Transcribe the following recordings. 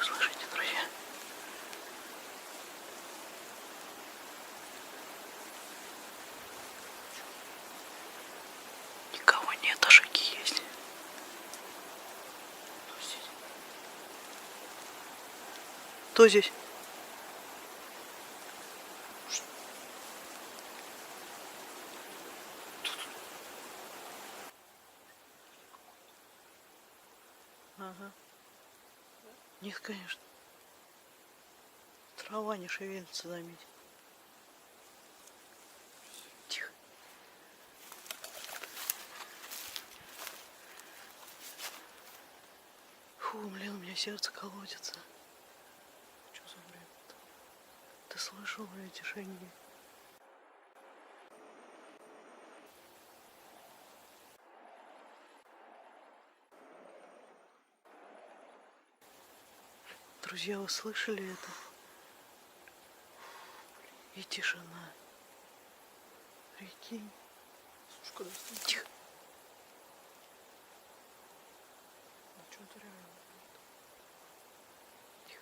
слышите, друзья? Никого нет, а шаги есть. Кто здесь? Ага. Нет, конечно. Трава не шевелится, заметь. Тихо. Фу, блин, у меня сердце колотится. Что за бред-то? Ты слышал эти шаги? Друзья, вы слышали это? И тишина. Прикинь. Слушай, куда стоит? Тихо. Ну что-то реально. Тихо.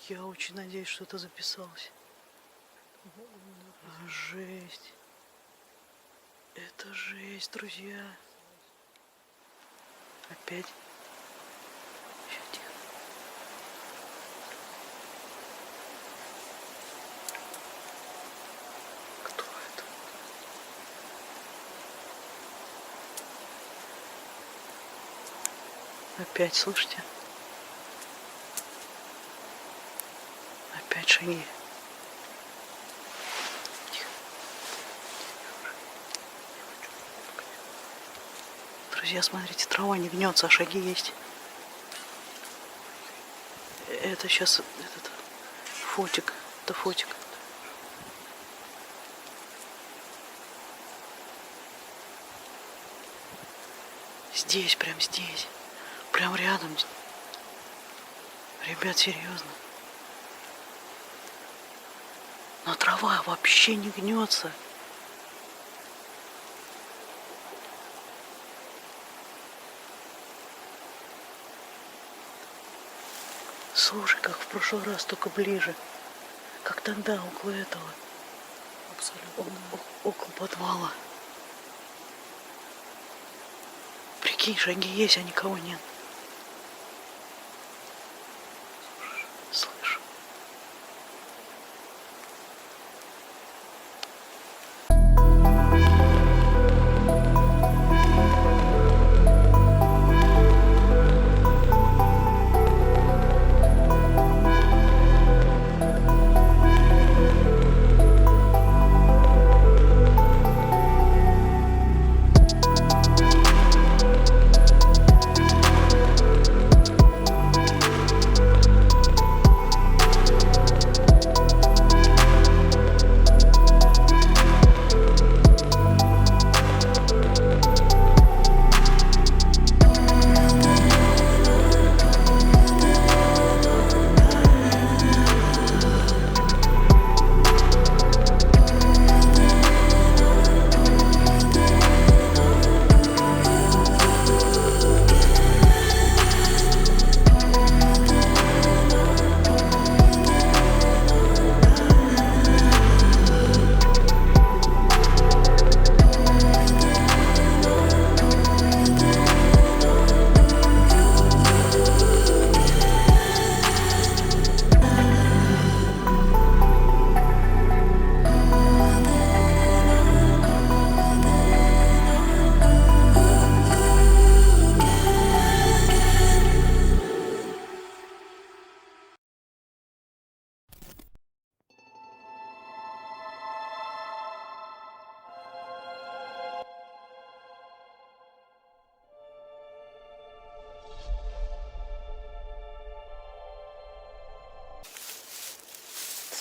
Я очень надеюсь, что это записалось. Жесть. Это жесть, друзья. Опять. Еще тихо. Кто это? Опять, слышите? Опять шаги. Тихо. Друзья, смотрите, трава не гнется, а шаги есть. Это сейчас этот фотик. Это фотик. Здесь, прям здесь. Прям рядом. Ребят, серьезно. Но трава вообще не гнется. Слушай, как в прошлый раз, только ближе. Как тогда, около этого. Абсолютно. Около подвала. Прикинь, шаги есть, а никого нет. Слышу.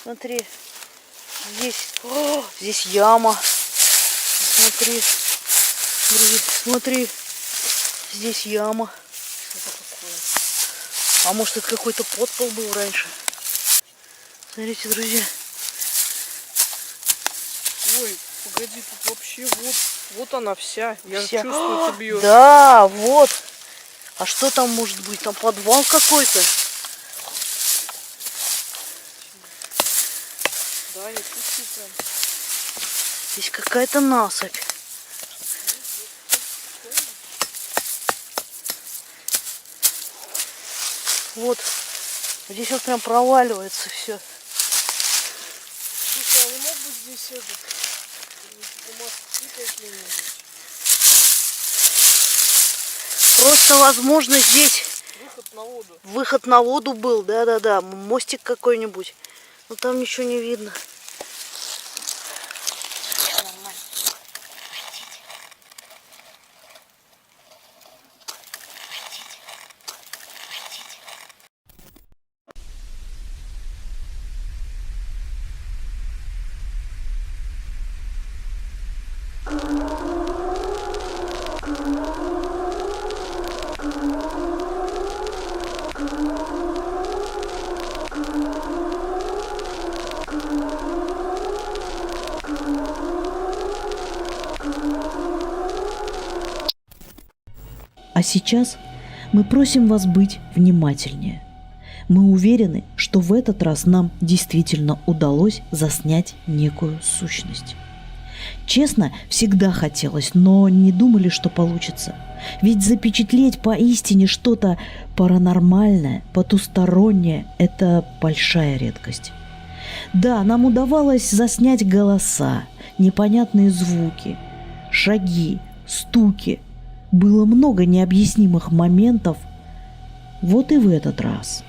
Смотри, здесь яма. Смотри, смотри, здесь яма. Что-то такое. А может, это какой-то подпол был раньше? Смотрите, друзья. Ой, погоди, тут вообще вот Вот она вся. Я Вся. чувствую, ты бьешь. Да, вот. А что там может быть? Там подвал какой-то. Да, я чувствую прям. Здесь какая-то насыпь. Вот. Здесь вот прям проваливается все. Слушай, а не мог бы здесь мосты какие-нибудь? Просто, возможно, здесь Выход на воду. выход на воду был. Да-да-да. Мостик какой-нибудь. Но там ничего не видно. А сейчас мы просим вас быть внимательнее. Мы уверены, что в этот раз нам действительно удалось заснять некую сущность. Честно, всегда хотелось, но не думали, что получится. Ведь запечатлеть поистине что-то паранормальное, потустороннее – это большая редкость. Да, нам удавалось заснять голоса, непонятные звуки, шаги, стуки. Было много необъяснимых моментов. Вот и в этот раз.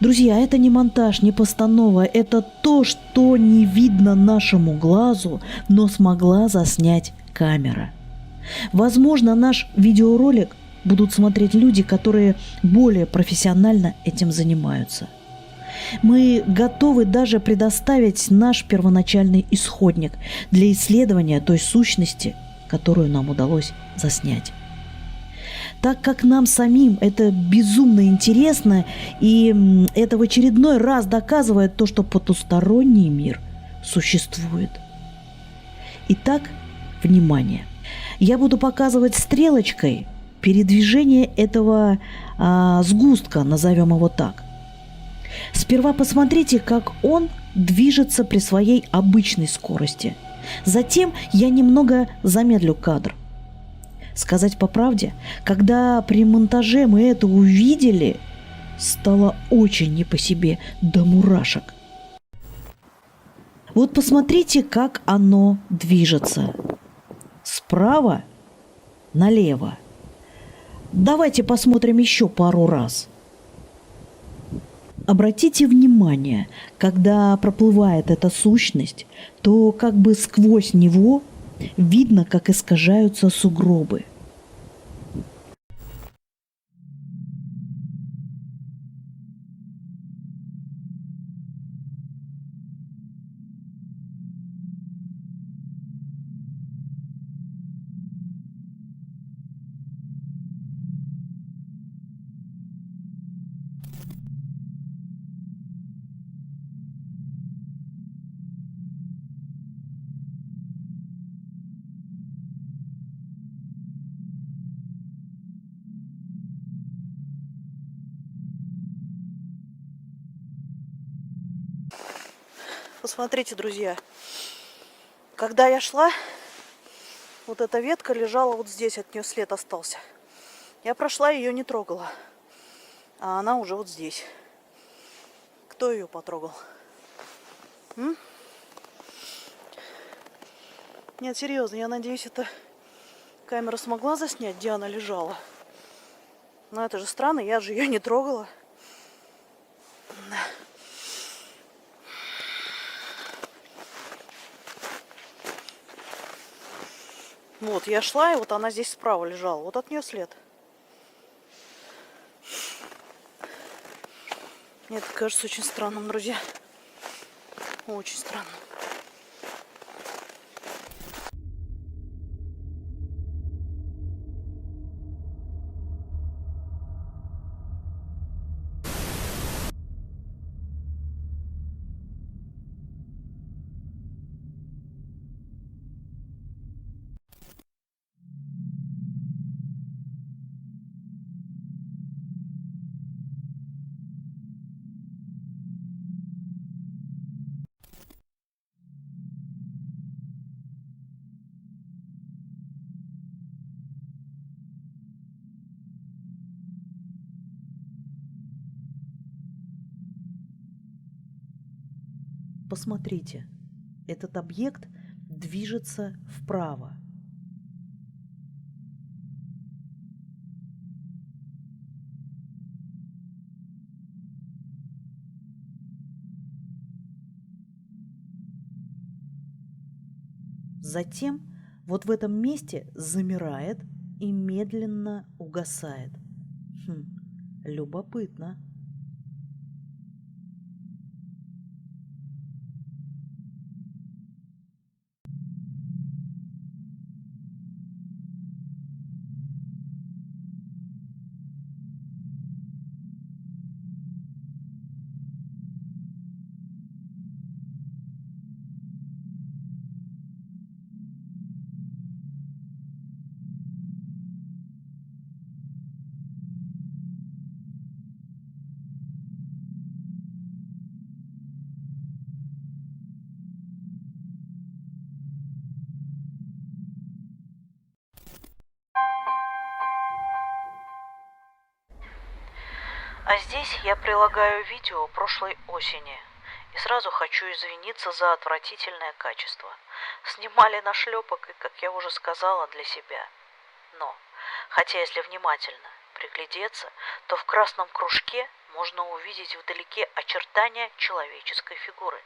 Друзья, это не монтаж, не постанова. Это то, что не видно нашему глазу, но смогла заснять камера. Возможно, наш видеоролик будут смотреть люди, которые более профессионально этим занимаются. Мы готовы даже предоставить наш первоначальный исходник для исследования той сущности, которую нам удалось заснять. Так как нам самим это безумно интересно, и это в очередной раз доказывает то, что потусторонний мир существует. Итак, внимание. Я буду показывать стрелочкой передвижение этого сгустка, назовем его так. Сперва посмотрите, как он движется при своей обычной скорости. Затем я немного замедлю кадр. Сказать по правде, когда при монтаже мы это увидели, стало очень не по себе, до мурашек. Вот посмотрите, как оно движется. Справа налево. Давайте посмотрим еще пару раз. Обратите внимание, когда проплывает эта сущность, то как бы сквозь него видно, как искажаются сугробы. Посмотрите, друзья. Когда я шла, вот эта ветка лежала вот здесь, от нее след остался. Я прошла, ее не трогала. А она уже вот здесь. Кто ее потрогал? Нет, серьезно, я надеюсь, эта камера смогла заснять, где она лежала. Но это же странно, я же ее не трогала. Вот, я шла, и вот она здесь справа лежала. Вот от нее след. Мне это кажется очень странным, друзья. Очень странным. Посмотрите, этот объект движется вправо. Затем вот в этом месте замирает и медленно угасает. Любопытно. А здесь я прилагаю видео прошлой осени. И сразу хочу извиниться за отвратительное качество. Снимали на шлепок и, как я уже сказала, для себя. Но, хотя если внимательно приглядеться, то в красном кружке можно увидеть вдалеке очертания человеческой фигуры.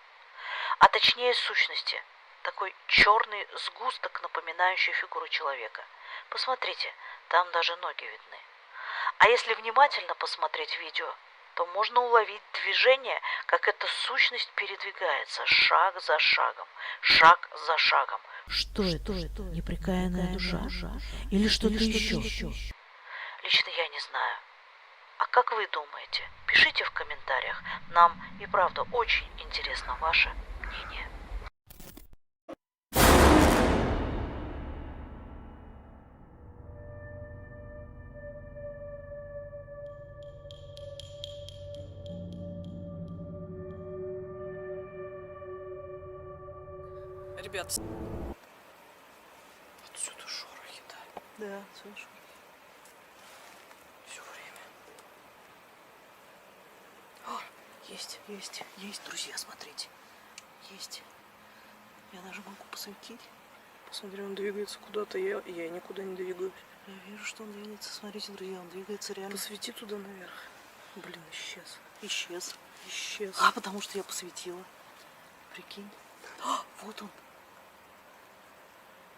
А точнее сущности. Такой черный сгусток, напоминающий фигуру человека. Посмотрите, там даже ноги видны. А если внимательно посмотреть видео, то можно уловить движение, как эта сущность передвигается шаг за шагом, шаг за шагом. Что это? Непрекаянная душа? Или что-то еще? Лично я не знаю. А как вы думаете? Пишите в комментариях. Нам и правда очень интересно ваше мнение. Ребят, отсюда шорохи, да, Да, слышу. все время. Есть, друзья, смотрите. Есть. Я даже могу посветить. Посмотри, он двигается куда-то, я никуда не двигаюсь. Я вижу, что он двигается. Смотрите, друзья, он двигается реально. Посвети туда наверх. Блин, исчез. Исчез. А, потому что я посветила. Прикинь. Вот он.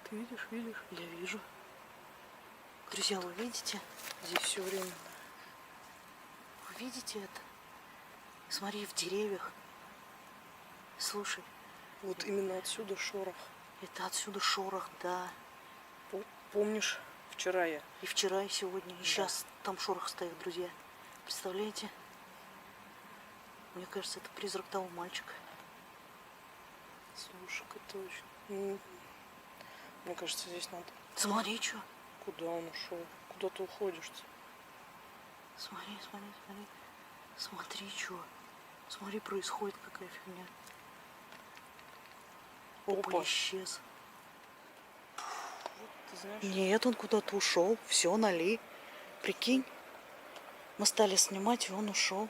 Ты видишь? Я вижу. Друзья, вы видите? Здесь все время. Вы видите это? Смотри, в деревьях. Слушай, Вот именно отсюда шорох. это отсюда шорох, да. Помнишь, вчера я? И вчера, и сегодня, и Да. сейчас там шорох стоит, друзья. Представляете? Мне кажется, это призрак того мальчика. Слушай-ка, точно. Мне кажется, здесь надо... Смотри, что. Куда он ушел? Куда ты уходишь-то? Смотри. Смотри, что. Смотри, происходит какая фигня. Опа, Опа. исчез. Ты знаешь, Нет, он куда-то ушел. Все, налей. Прикинь. Мы стали снимать, и он ушел.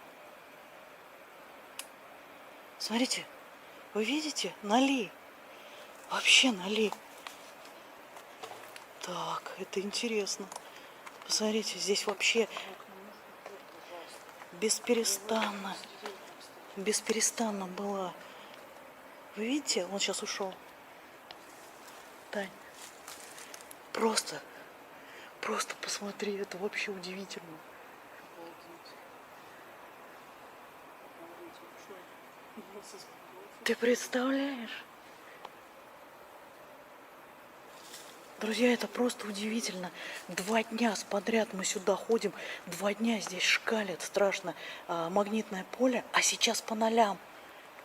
Смотрите. Вы видите? Налей. Вообще налей. Так, это интересно. Посмотрите, здесь вообще бесперестанно была. Вы видите? Он сейчас ушел. Тань. Просто посмотри, это вообще удивительно. Ты представляешь? Друзья, это просто удивительно. 2 дня подряд мы сюда ходим. 2 дня здесь шкалит страшно магнитное поле, а сейчас по нолям.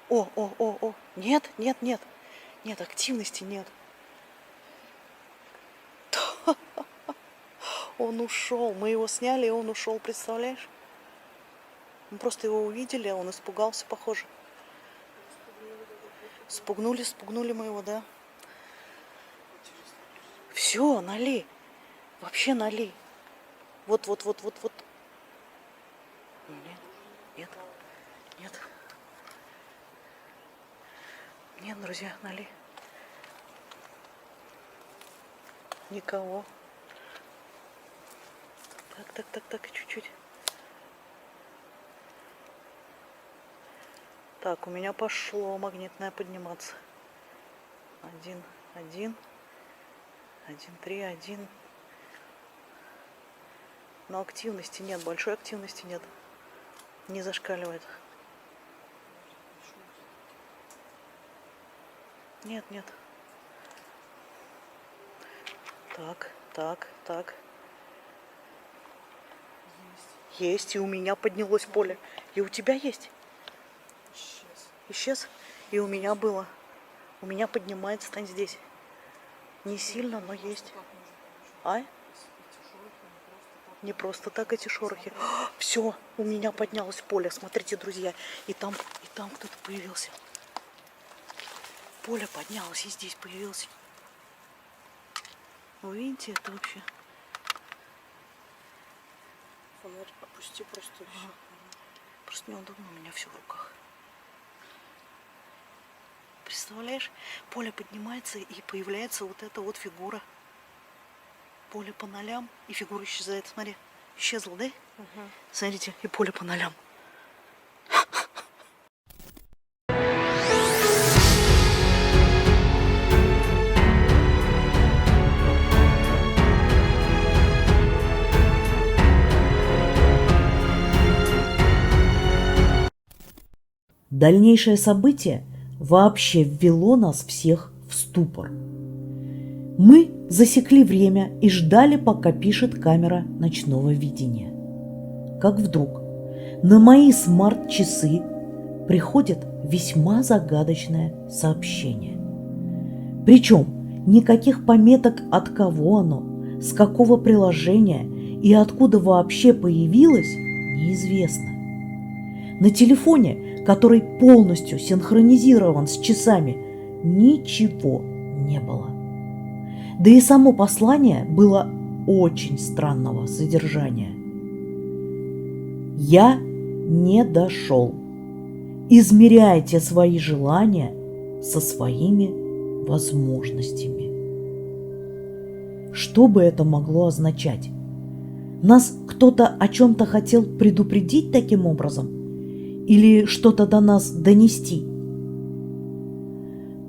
О. Нет. Нет, активности нет. Он ушел. Мы его сняли, и он ушел, представляешь? Мы просто его увидели, а он испугался, похоже. Спугнули мы его, да. Все, налей. Вообще налей. Вот. Нет. Нет, друзья, нали. Никого. Так, чуть-чуть. Так, у меня пошло магнитное подниматься. 1, 1, 1, 3, 1. Но активности нет, большой активности нет. Не зашкаливает. Нет. Так. Есть, и у меня поднялось поле. И у тебя есть? Исчез? И у меня было. У меня поднимается, стань здесь. Не сильно, но есть. А? Не просто так эти шорохи. Все, у меня поднялось поле. Смотрите, друзья. И там кто-то появился. Поле поднялось, и здесь появился. Вы видите, это вообще... Фонарь опусти просто. Ага. Просто неудобно, у меня все в руках. Представляешь, поле поднимается, и появляется вот эта вот фигура. Поле по нолям, и фигура исчезает. Смотри, исчезла, да? Угу. Смотрите, и поле по нолям. Дальнейшее событие вообще ввело нас всех в ступор. Мы засекли время и ждали, пока пишет камера ночного видения. Как вдруг на мои смарт-часы приходит весьма загадочное сообщение. Причем никаких пометок, от кого оно, с какого приложения и откуда вообще появилось, неизвестно. На телефоне, который полностью синхронизирован с часами, ничего не было. Да и само послание было очень странного содержания. Я не дошел. Измеряйте свои желания со своими возможностями. Что бы это могло означать? Нас кто-то о чем-то хотел предупредить таким образом? Или что-то до нас донести?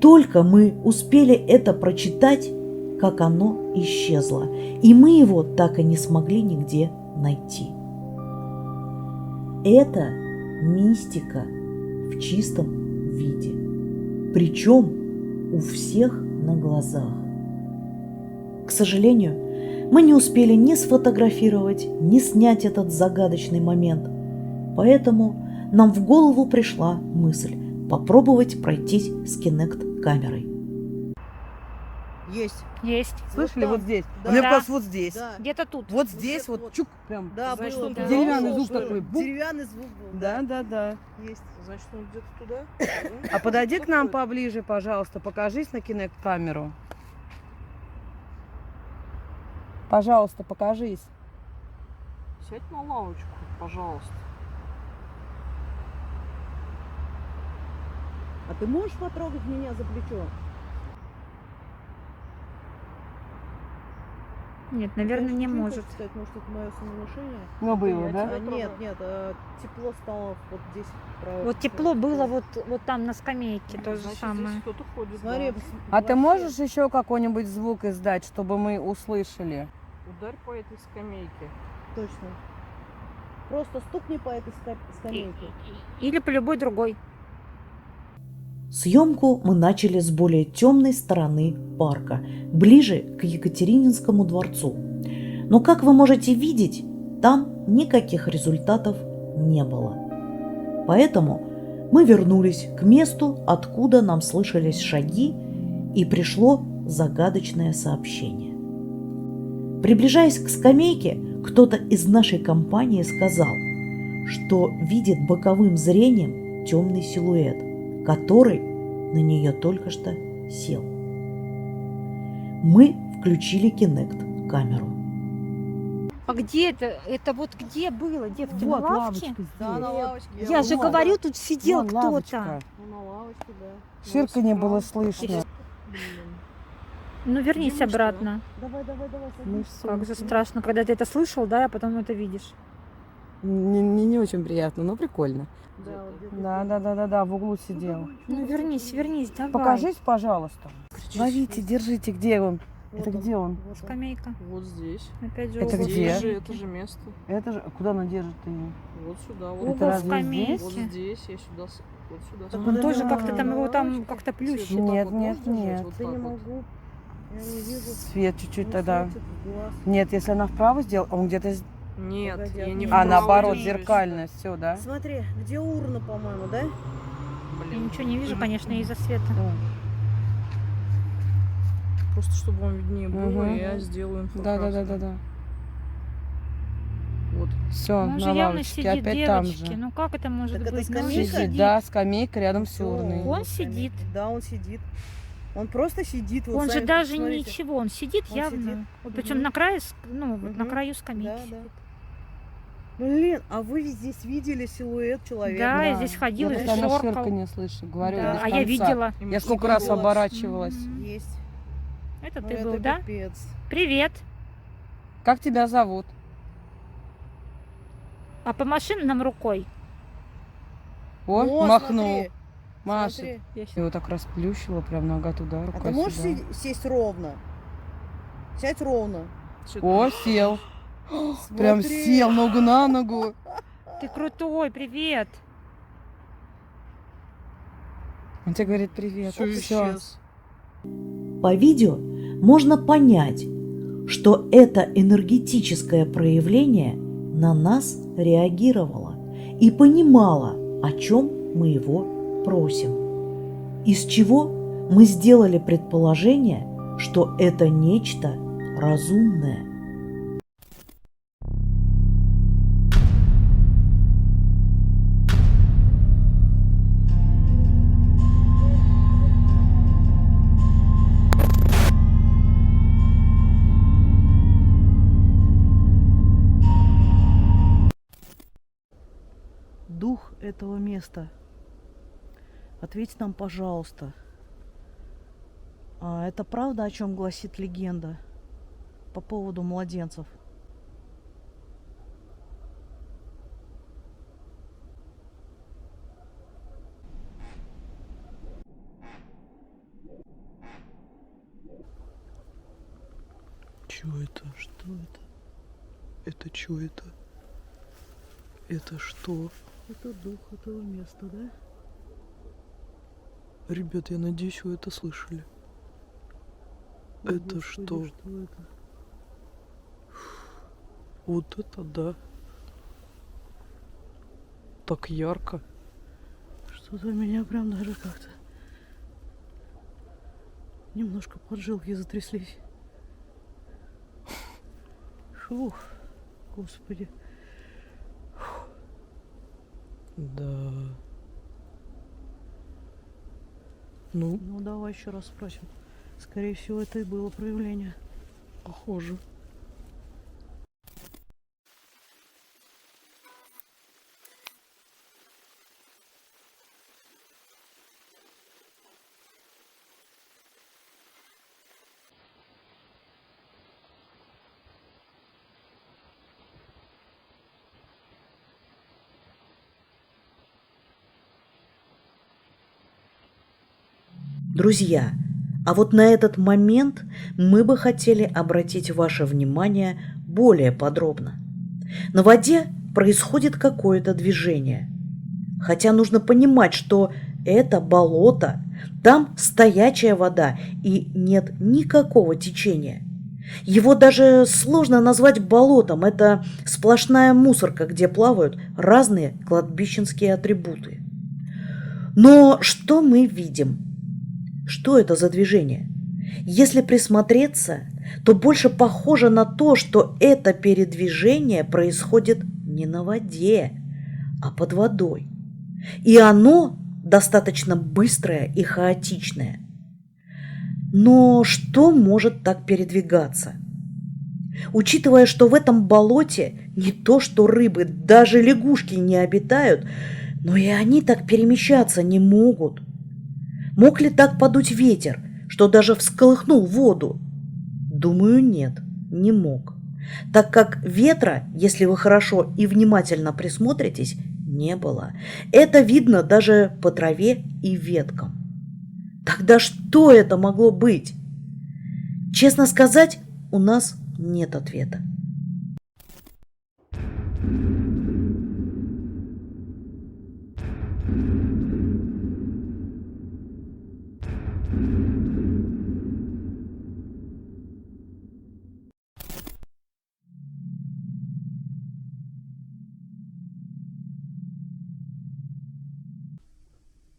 Только мы успели это прочитать, как оно исчезло, и мы его так и не смогли нигде найти. Это мистика в чистом виде, причем у всех на глазах. К сожалению, мы не успели ни сфотографировать, ни снять этот загадочный момент, поэтому нам в голову пришла мысль попробовать пройтись с Kinect-камерой. Есть. Слышали, вот здесь. Да. У меня Да. как раз вот здесь. Да. Где-то тут. Вот здесь, Вот. вот чук, прям. Да, Значит, было, он да. деревянный Был, звук такой. Бук. Деревянный звук был. Да. Есть. Значит, он где-то туда. А подойди к нам поближе, пожалуйста, покажись на Kinect-камеру. Пожалуйста, покажись. Сядь на лавочку, пожалуйста. А ты можешь потрогать меня за плечо? Нет, наверное, не может. Кстати, может, это мое самовнушение? Ну, было, да? Нет, тепло стало вот здесь. Вот тепло было вот там на скамейке, то же самое. кто-то ходит. Смотри, А ты можешь еще какой-нибудь звук издать, чтобы мы услышали? Ударь по этой скамейке. Точно. Просто стукни по этой скамейке. Или по любой другой. Съемку мы начали с более темной стороны парка, ближе к Екатерининскому дворцу. Но, как вы можете видеть, там никаких результатов не было. Поэтому мы вернулись к месту, откуда нам слышались шаги, и пришло загадочное сообщение. Приближаясь к скамейке, кто-то из нашей компании сказал, что видит боковым зрением темный силуэт, который на нее только что сел. Мы включили Kinect-камеру. А где это? Это вот где было? Где? В Вот лавке? лавочка здесь. Да, на лавочке. Я же Вот. говорю, тут сидел Вон кто-то. лавочка. Ну, на лавочке, да. Ширканье было слышно. Блин. Ну вернись Где мы, что? обратно. Давай. Ну всё. Как же страшно, когда ты это слышал, да, а потом это видишь. Не очень приятно, но прикольно. Да, вот где-то Да, в углу сидел. Ну вернись, давай. Покажись, пожалуйста. Ловите, держите, где он? Вот Это он. где он? Вот он. Скамейка. Вот здесь. Опять же Это угол где? скамейки. Это же место. Это же, куда она держит его? Вот сюда, вот. Это Угол разве скамейки. Вот здесь, я сюда, вот сюда. Так Он подожди, тоже на как-то там его там лавочке? как-то Свет, плющит. вот так Нет, вот нет, можешь держать? нет. Вот Да так не вот. могу. Я не вижу. Свет чуть-чуть Он тогда. светит в глаз. Нет, если она вправо сделала, он где-то... Нет, Погоди, я не а А, вправо наоборот, держусь. зеркально, все, да? Смотри, где урна, по-моему, да? Я Блин. ничего не вижу, конечно, из-за света. Просто чтобы вам виднее было, Мгм. я сделаю инфокраску. Да. Вот. Все, Он же на явно лавочке, сидит, опять там девочки. же. Ну как это может Так это быть? Ну, он же скамейка? Сидит, да, скамейка рядом с Всё, урной. Он скамейка. сидит. Да, он сидит. Он просто сидит. Вот Он же сами даже посмотрите. ничего, он сидит Он явно. сидит. Вот причем Мгм. на краю, ну, вот на Мгм. краю скамейки. Да, да. сидит. Блин, а вы здесь видели силуэт человека? Да, я здесь ходила, Вот здесь она шоркал. ширканье слышу, говорю, Да, без а я конца. видела. И Я сколько раз Видела. оборачивалась. М. Есть. Это Ну, ты это был, да? пипец. Привет. Как тебя зовут? А помаши нам рукой. О, О, махнул. смотри, Машет. смотри. Его так расплющило, прям нога туда, А рука ты можешь сюда. сесть ровно? Сядь ровно. О, сел. Прям Смотри. сел, ногу на ногу. Ты крутой, привет. Он тебе говорит привет. Всё, Всё. исчез. По видео можно понять, что это энергетическое проявление на нас реагировало и понимало, о чем мы его просим. Из чего мы сделали предположение, что это нечто разумное. Дух этого места, ответь нам, пожалуйста. А это правда, о чем гласит легенда по поводу младенцев? Чё это? Что это? Это чё это? Это что? Это дух этого места, да? Ребят, я надеюсь, вы это слышали. О, Это Господи, что? Что это? Вот это да. Так ярко. Что-то у меня прям даже как-то немножко поджилки затряслись. Фух, Господи. Да. Ну, Ну давай еще раз спросим. Скорее всего, это и было проявление. похоже. Друзья, а вот на этот момент мы бы хотели обратить ваше внимание более подробно. На воде происходит какое-то движение. Хотя нужно понимать, что это болото, там стоячая вода и нет никакого течения. Его даже сложно назвать болотом, это сплошная мусорка, где плавают разные кладбищенские атрибуты. Но что мы видим? Что это за движение? Если присмотреться, то больше похоже на то, что это передвижение происходит не на воде, а под водой. И оно достаточно быстрое и хаотичное. Но что может так передвигаться? Учитывая, что в этом болоте не то что рыбы, даже лягушки не обитают, но и они так перемещаться не могут. Мог ли так подуть ветер, что даже всколыхнул воду? Думаю, нет, не мог. Так как ветра, если вы хорошо и внимательно присмотритесь, не было. Это видно даже по траве и веткам. Тогда что это могло быть? Честно сказать, у нас нет ответа.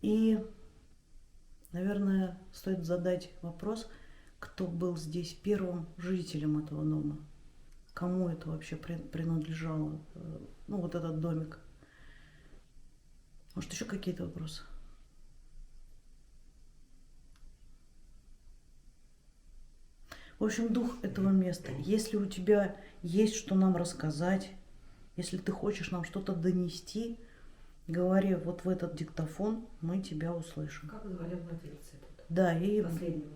И, наверное, стоит задать вопрос, кто был здесь первым жителем этого дома. Кому это вообще принадлежало, ну, вот этот домик. Может, еще какие-то вопросы? В общем, дух этого места. Если у тебя есть что нам рассказать, если ты хочешь нам что-то донести, говори вот в этот диктофон, мы тебя услышим. Как звали владельца этого? Да, и Последнего.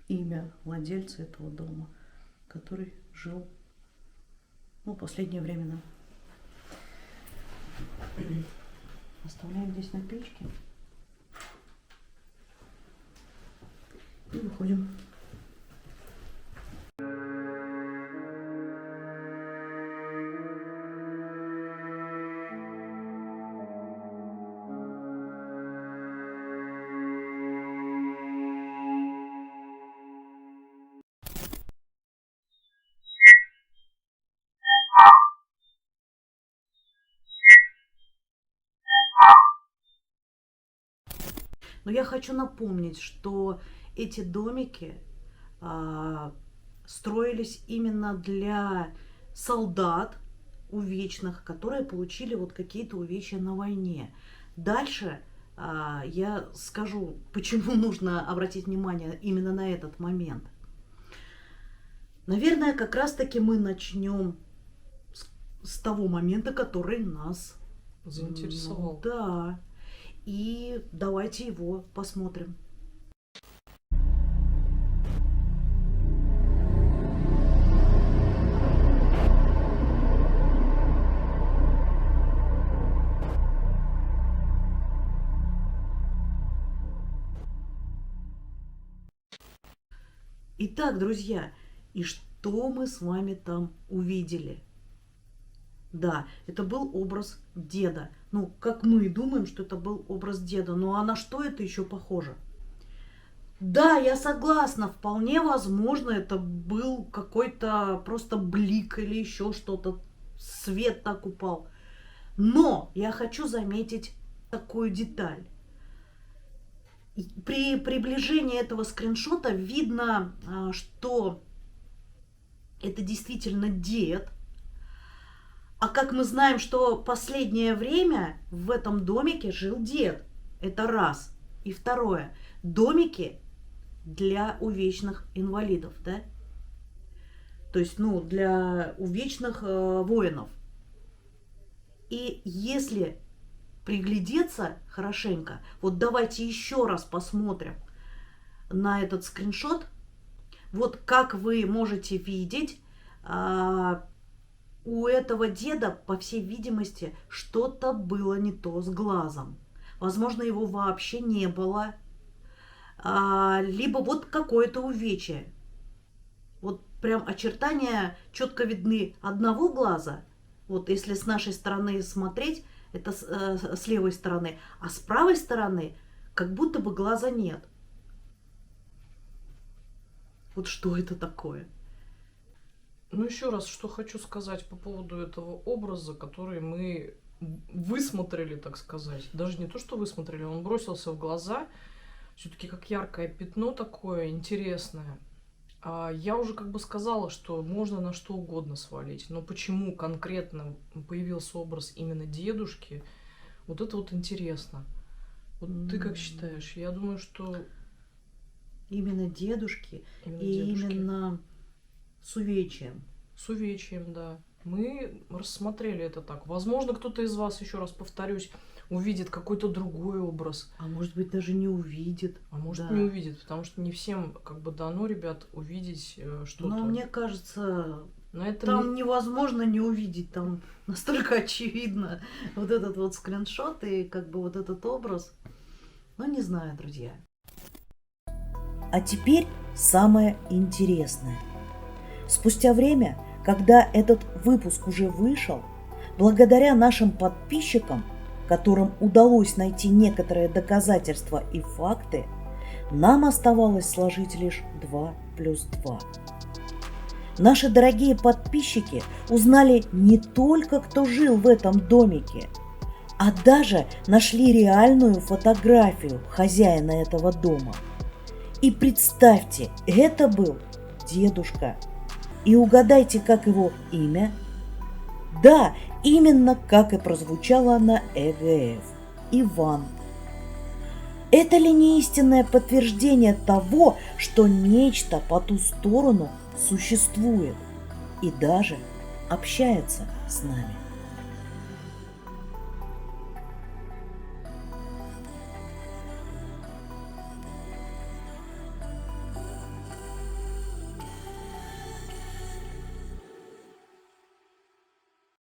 имя владельца этого дома, который жил, ну, последнее время. Оставляем здесь на печке и выходим. Но я хочу напомнить, что эти домики строились именно для солдат увечных, которые получили вот какие-то увечья на войне. Дальше я скажу, почему нужно обратить внимание именно на этот момент. Наверное, как раз-таки мы начнем с того момента, который нас Заинтересовал. Ну, да. И давайте его посмотрим. Итак, друзья, и что мы с вами там увидели? Да, это был образ деда. Ну, как мы думаем, что это был образ деда. Ну, а на что это еще похоже? Да, я согласна, вполне возможно, это был какой-то просто блик или еще что-то. Свет так упал. Но я хочу заметить такую деталь. При приближении этого скриншота видно, что это действительно дед. А как мы знаем, что последнее время в этом домике жил дед. Это раз. И второе. Домики для увечных инвалидов, да? То есть, ну, для увечных воинов. И если приглядеться хорошенько, вот давайте еще раз посмотрим на этот скриншот. Вот как вы можете видеть, у этого деда, по всей видимости, что-то было не то с глазом. Возможно, его вообще не было. Либо вот какое-то увечье. Вот прям очертания четко видны одного глаза. Вот если с нашей стороны смотреть, это с левой стороны. А с правой стороны как будто бы глаза нет. Вот что это такое? Ну, еще раз, что хочу сказать по поводу этого образа, который мы высмотрели, так сказать. Даже не то, что высмотрели, он бросился в глаза. Все-таки как яркое пятно такое интересное. Я уже как бы сказала, что можно на что угодно свалить. Но почему конкретно появился образ именно дедушки, вот это вот интересно. Вот ты как считаешь? Я думаю, что... Именно дедушки Именно и дедушки. именно с увечьем. С увечьем, да. Мы рассмотрели это так. Возможно, кто-то из вас, еще раз повторюсь, увидит какой-то другой образ. А может быть, даже не увидит. А может, Да. не увидит, потому что не всем как бы дано, ребят, увидеть что-то. Но мне кажется, На этом там невозможно не увидеть, там настолько очевидно вот этот вот скриншот и как бы вот этот образ. Ну, не знаю, друзья. А теперь самое интересное. Спустя время, когда этот выпуск уже вышел, благодаря нашим подписчикам, которым удалось найти некоторые доказательства и факты, нам оставалось сложить лишь 2 плюс 2. Наши дорогие подписчики узнали не только, кто жил в этом домике, а даже нашли реальную фотографию хозяина этого дома. И представьте, это был дедушка. И угадайте, как его имя? Да, именно как и прозвучало на ЭГФ. Иван. Это ли не истинное подтверждение того, что нечто по ту сторону существует и даже общается с нами?